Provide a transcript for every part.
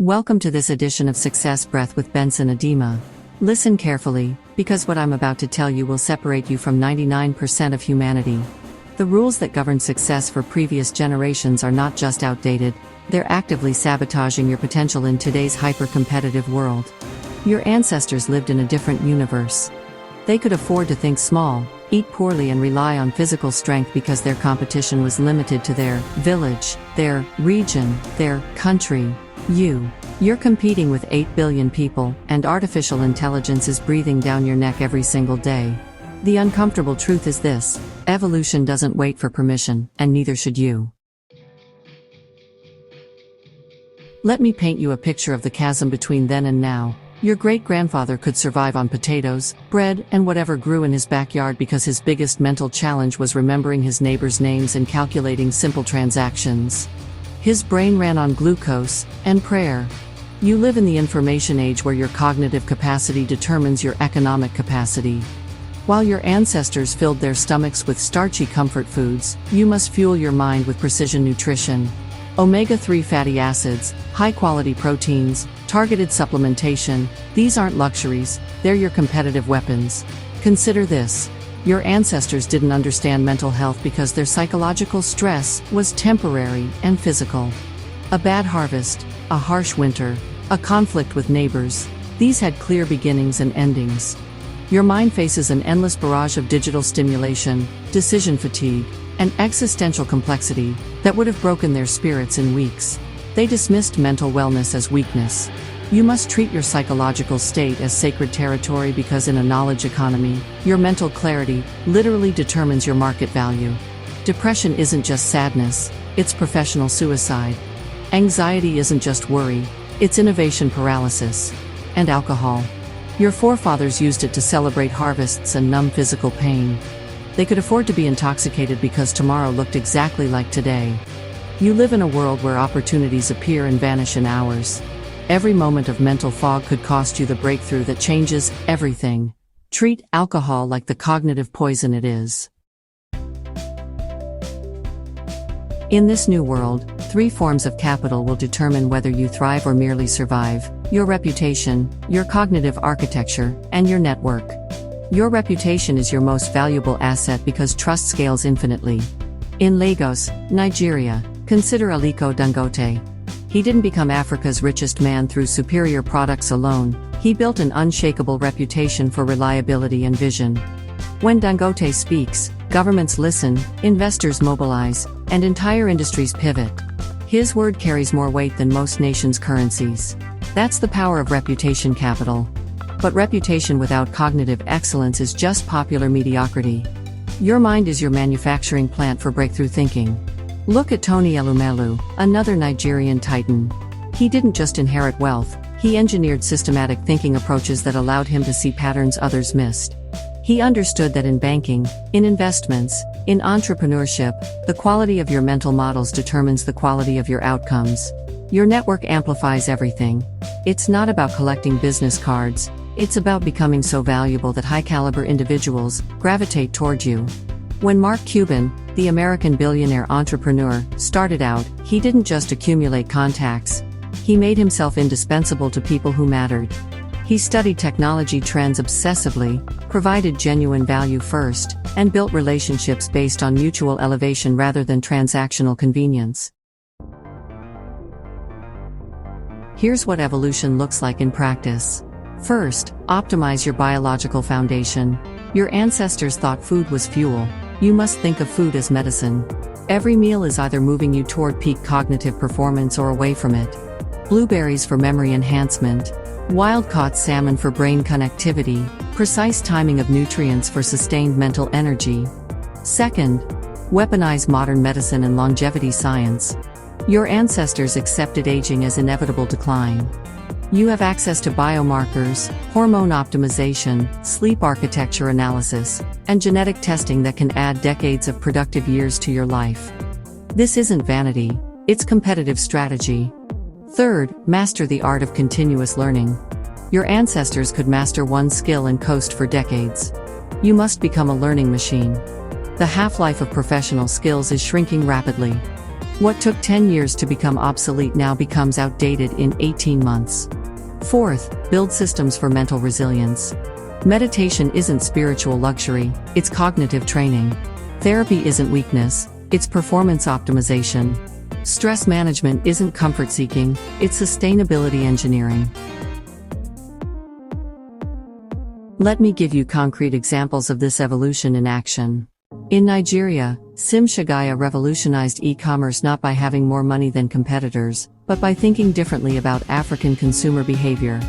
Welcome to this edition of Success Breath with Benson Adema. Listen carefully, because what I'm about to tell you will separate you from 99% of humanity. The rules that govern success for previous generations are not just outdated, they're actively sabotaging your potential in today's hyper-competitive world. Your ancestors lived in a different universe. They could afford to think small, eat poorly and rely on physical strength because their competition was limited to their village, their region, their country. You're competing with 8 billion people, and artificial intelligence is breathing down your neck every single day. The uncomfortable truth is this: evolution doesn't wait for permission, and neither should you. Let me paint you a picture of the chasm between then and now. Your great-grandfather could survive on potatoes, bread, and whatever grew in his backyard because his biggest mental challenge was remembering his neighbors' names and calculating simple transactions. His brain ran on glucose and prayer. You live in the information age where your cognitive capacity determines your economic capacity. While your ancestors filled their stomachs with starchy comfort foods, you must fuel your mind with precision nutrition. Omega-3 fatty acids, high-quality proteins, targeted supplementation, these aren't luxuries, they're your competitive weapons. Consider this: your ancestors didn't understand mental health because their psychological stress was temporary and physical. A bad harvest, a harsh winter, a conflict with neighbors, these had clear beginnings and endings. Your mind faces an endless barrage of digital stimulation, decision fatigue, and existential complexity that would have broken their spirits in weeks. They dismissed mental wellness as weakness. You must treat your psychological state as sacred territory because in a knowledge economy, your mental clarity literally determines your market value. Depression isn't just sadness, it's professional suicide. Anxiety isn't just worry, it's innovation paralysis. And alcohol. Your forefathers used it to celebrate harvests and numb physical pain. They could afford to be intoxicated because tomorrow looked exactly like today. You live in a world where opportunities appear and vanish in hours. Every moment of mental fog could cost you the breakthrough that changes everything. Treat alcohol like the cognitive poison it is. In this new world, 3 forms of capital will determine whether you thrive or merely survive: your reputation, your cognitive architecture, and your network. Your reputation is your most valuable asset because trust scales infinitely. In Lagos, Nigeria, consider Aliko Dangote. He didn't become Africa's richest man through superior products alone, he built an unshakable reputation for reliability and vision. When Dangote speaks, governments listen, investors mobilize, and entire industries pivot. His word carries more weight than most nations' currencies. That's the power of reputation capital. But reputation without cognitive excellence is just popular mediocrity. Your mind is your manufacturing plant for breakthrough thinking. Look at Tony Elumelu, another Nigerian titan. He didn't just inherit wealth, he engineered systematic thinking approaches that allowed him to see patterns others missed. He understood that in banking, in investments, in entrepreneurship, the quality of your mental models determines the quality of your outcomes. Your network amplifies everything. It's not about collecting business cards, it's about becoming so valuable that high-caliber individuals gravitate toward you. When Mark Cuban, the American billionaire entrepreneur, started out, he didn't just accumulate contacts. He made himself indispensable to people who mattered. He studied technology trends obsessively, provided genuine value first, and built relationships based on mutual elevation rather than transactional convenience. Here's what evolution looks like in practice. First, optimize your biological foundation. Your ancestors thought food was fuel. You must think of food as medicine. Every meal is either moving you toward peak cognitive performance or away from it. Blueberries for memory enhancement, wild-caught salmon for brain connectivity, precise timing of nutrients for sustained mental energy. Second, weaponize modern medicine and longevity science. Your ancestors accepted aging as inevitable decline. You have access to biomarkers, hormone optimization, sleep architecture analysis, and genetic testing that can add decades of productive years to your life. This isn't vanity, it's competitive strategy. Third, master the art of continuous learning. Your ancestors could master one skill and coast for decades. You must become a learning machine. The half-life of professional skills is shrinking rapidly. What took 10 years to become obsolete now becomes outdated in 18 months. Fourth, build systems for mental resilience. Meditation isn't spiritual luxury, it's cognitive training. Therapy isn't weakness, it's performance optimization. Stress management isn't comfort seeking, it's sustainability engineering. Let me give you concrete examples of this evolution in action. In Nigeria, Sim Shagaya revolutionized e-commerce not by having more money than competitors, but by thinking differently about African consumer behavior.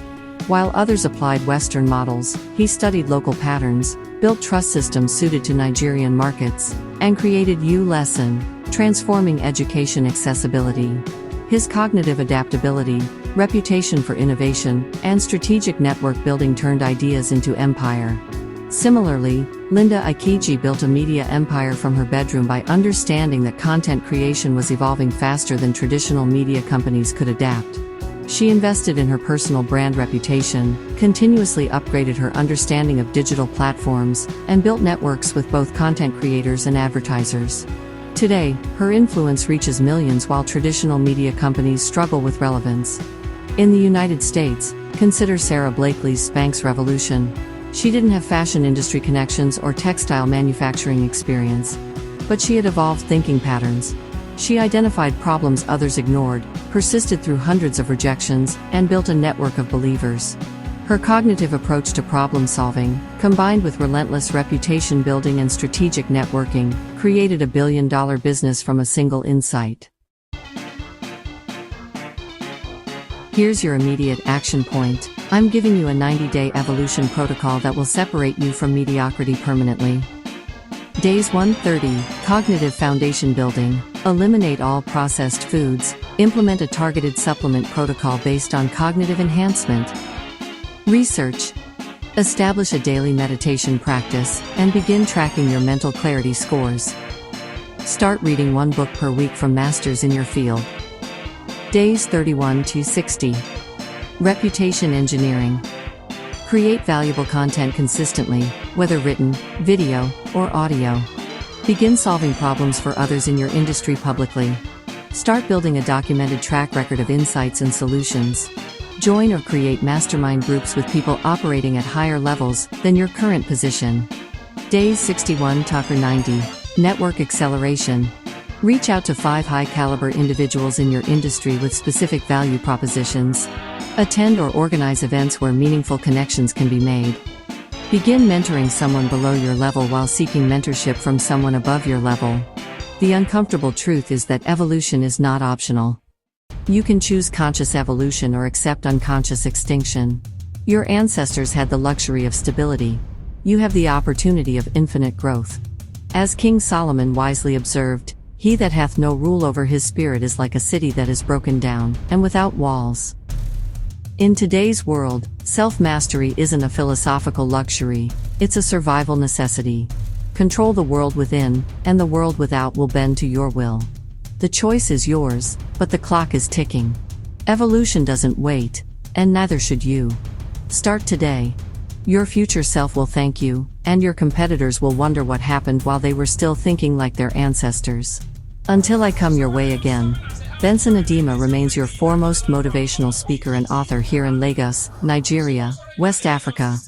While others applied Western models, he studied local patterns, built trust systems suited to Nigerian markets, and created U-Lesson, transforming education accessibility. His cognitive adaptability, reputation for innovation, and strategic network building turned ideas into empire. Similarly, Linda Ikiji built a media empire from her bedroom by understanding that content creation was evolving faster than traditional media companies could adapt. She invested in her personal brand reputation, continuously upgraded her understanding of digital platforms, and built networks with both content creators and advertisers. Today, her influence reaches millions while traditional media companies struggle with relevance. In the United States, consider Sarah Blakely's Spanx revolution. She didn't have fashion industry connections or textile manufacturing experience. But she had evolved thinking patterns. She identified problems others ignored, persisted through hundreds of rejections, and built a network of believers. Her cognitive approach to problem solving, combined with relentless reputation building and strategic networking, created a billion-dollar business from a single insight. Here's your immediate action point. I'm giving you a 90-day evolution protocol that will separate you from mediocrity permanently. Days 130, Cognitive Foundation Building. Eliminate all processed foods. Implement a targeted supplement protocol based on cognitive enhancement. Research. Establish a daily meditation practice, and begin tracking your mental clarity scores. Start reading one book per week from masters in your field. Days 31 to 60. Reputation engineering. Create valuable content consistently, whether written, video, or audio. Begin solving problems for others in your industry publicly. Start building a documented track record of insights and solutions. Join or create mastermind groups with people operating at higher levels than your current position. Days 61 to 90. Network acceleration. Reach out to 5 high-caliber individuals in your industry with specific value propositions. Attend or organize events where meaningful connections can be made. Begin mentoring someone below your level while seeking mentorship from someone above your level. The uncomfortable truth is that evolution is not optional. You can choose conscious evolution or accept unconscious extinction. Your ancestors had the luxury of stability. You have the opportunity of infinite growth. As King Solomon wisely observed, "He that hath no rule over his spirit is like a city that is broken down, and without walls." In today's world, self-mastery isn't a philosophical luxury, it's a survival necessity. Control the world within, and the world without will bend to your will. The choice is yours, but the clock is ticking. Evolution doesn't wait, and neither should you. Start today. Your future self will thank you, and your competitors will wonder what happened while they were still thinking like their ancestors. Until I come your way again. Benson Adima remains your foremost motivational speaker and author here in Lagos, Nigeria, West Africa.